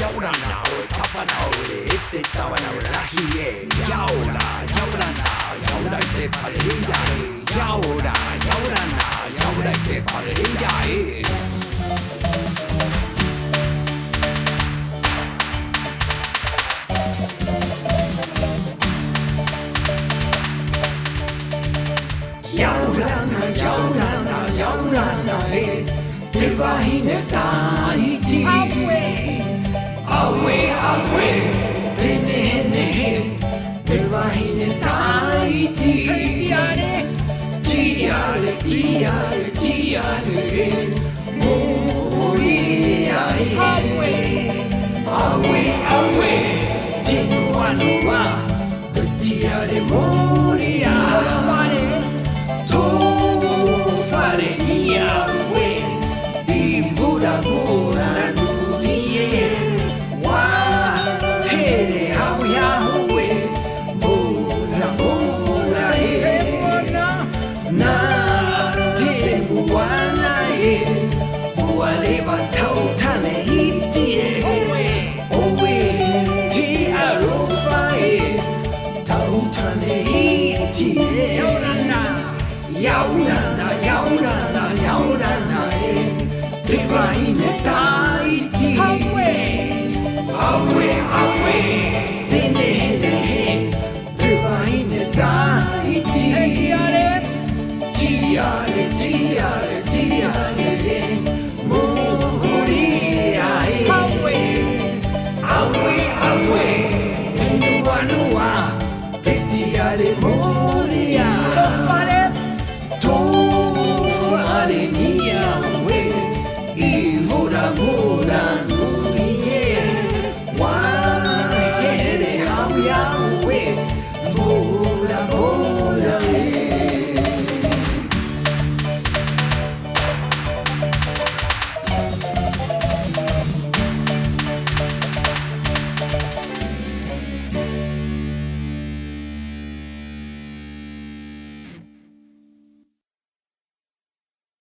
Yaurana, Tapana, Ete Tavana, Rahie, Yaura, Yaurana, Yaura de Parida, Yaura, Yaurana, Yaura de Parida. Yaurana, Yaurana, Yaurana, Divine Tahiti. Away, away, Tene, Divine Tahiti. Tiare, tiare, tiare, Moria. Away, away, Tinuanua, the tiare Moria. Yaurana, Yaurana, Yaurana, Divine.